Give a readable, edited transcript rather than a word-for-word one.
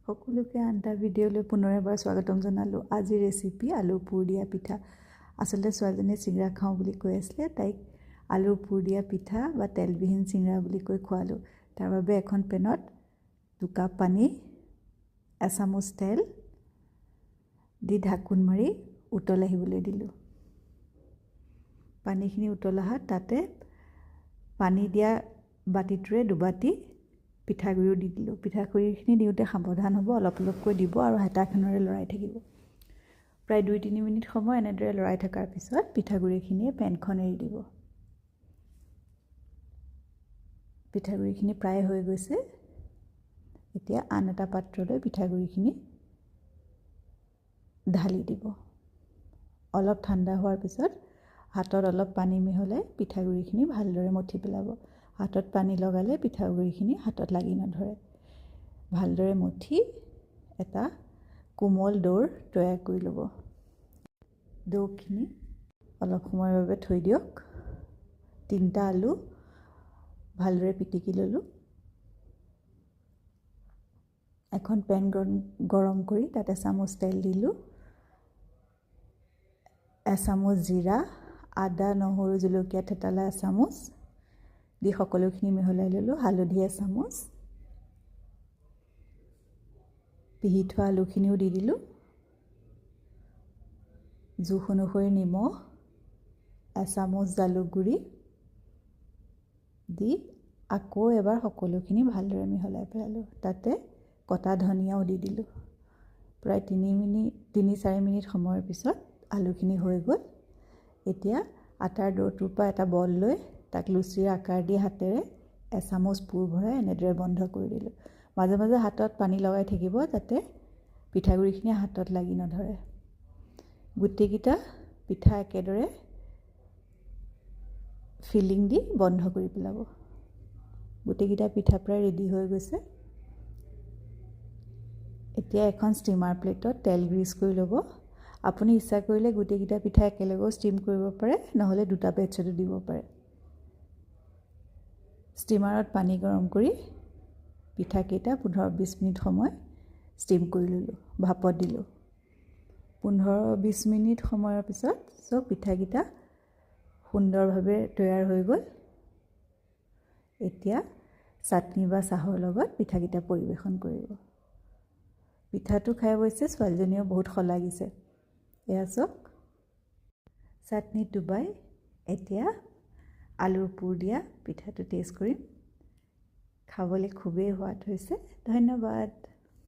সকলোকে আনটা ভিডিঅ'লৈ পুনৰ এবাৰ স্বাগতম জনালোঁ। আজিৰ ৰেচিপি আলু পুৰ দিয়া পিঠা। আচলতে ছোৱালীজনীয়ে চিংৰা খাওঁ বুলি কৈ আছিলে, তাইক আলু পুৰ দিয়া পিঠা বা তেলবিহীন চিংৰা বুলি কৈ খোৱালোঁ। তাৰ বাবে এখন পেনত 2 কাপ পানী, এচামুচ তেল দি ঢাকোন মাৰি উতল আহিবলৈ দিলোঁ। পানীখিনি উতল অহাত তাতে পানী দিয়া বাতিটোৰে দুবাতি পিঠাগুড়িও দি দিলোঁ। পিঠাগুড়িখিনি দিওঁতে সাৱধান হ'ব, অলপ অলপকৈ দিব আৰু হেতাখনেৰে লৰাই থাকিব। প্ৰায় 2-3 মিনিট সময় এনেদৰে লৰাই থকাৰ পিছত পিঠাগুড়িখিনিয়ে পেনখন এৰি দিব। পিঠাগুড়িখিনি প্ৰায় হৈ গৈছে। এতিয়া আন এটা পাত্ৰলৈ পিঠাগুড়িখিনি ঢালি দিব। অলপ ঠাণ্ডা হোৱাৰ পিছত হাতত অলপ পানী মিহলাই পিঠাগুড়িখিনি ভালদৰে মঠি পেলাব। হাতত পানী লগালে পিঠাগুড়িখিনি হাতত লাগি নধৰে। ভালদৰে মঠি এটা কোমল দৌৰ তৈয়াৰ কৰি ল'ব। দৌখিনি অলপ সময়ৰ বাবে থৈ দিয়ক। 3টা আলু ভালদৰে পিটিকি ল'লোঁ। এখন পেন গৰম কৰি তাতে এচামুচ তেল দিলোঁ। এচামুচ জিৰা, আদা, নহৰু, জলকীয়া থেতালা এচামুচ দি সকলোখিনি মিহলাই ল'লোঁ। হালধি এচামুচ, পিহি থোৱা আলুখিনিও দি দিলোঁ। জোখ অনুসৰি নিমখ, এচামুচ জালুক গুড়ি দি আকৌ এবাৰ সকলোখিনি ভালদৰে মিহলাই পেলালোঁ। তাতে কটা ধনিয়াও দি দিলোঁ। প্ৰায় 3-4 মিনিট সময়ৰ পিছত আলুখিনি হৈ গ'ল। এতিয়া আটাৰ দৌটোৰ পৰা এটা বল লৈ তাক লুচিৰ আকাৰ দি হাতেৰে এচামুচ পুৰ ভৰাই এনেদৰে বন্ধ কৰি দিলোঁ। মাজে মাজে হাতত পানী লগাই থাকিব যাতে পিঠাগুড়িখিনি হাতত লাগি নধৰে। গোটেইকেইটা পিঠা একেদৰে ফিলিং দি বন্ধ কৰি পেলাব। গোটেইকেইটা পিঠা প্ৰায় ৰেডি হৈ গৈছে। এতিয়া এখন ষ্টিমাৰ প্লেটত তেল গ্ৰীজ কৰি ল'ব। আপুনি ইচ্ছা কৰিলে গোটেইকেইটা পিঠা একেলগেও ষ্টিম কৰিব পাৰে, নহ'লে 2টা বেটছতো দিব পাৰে। ষ্টিমাৰত পানী গৰম কৰি পিঠাকেইটা 15-20 মিনিট সময় ষ্টিম কৰি ল'লোঁ, ভাপত দিলোঁ। 15-20 মিনিট সময়ৰ পিছত চব পিঠাকেইটা সুন্দৰভাৱে তৈয়াৰ হৈ গ'ল। এতিয়া চাটনি বা চাহৰ লগত পিঠাকেইটা পৰিৱেশন কৰিব। পিঠাটো খাই অৱশ্যে ছোৱালীজনীয়েও বহুত শলাগিছে। এয়া চাওক, চাটনিত ডুবাই এতিয়া আলুৰ পুৰ দিয়া পিঠাটো টেষ্ট কৰিম। খাবলৈ খুবেই সোৱাদ হৈছে। ধন্যবাদ।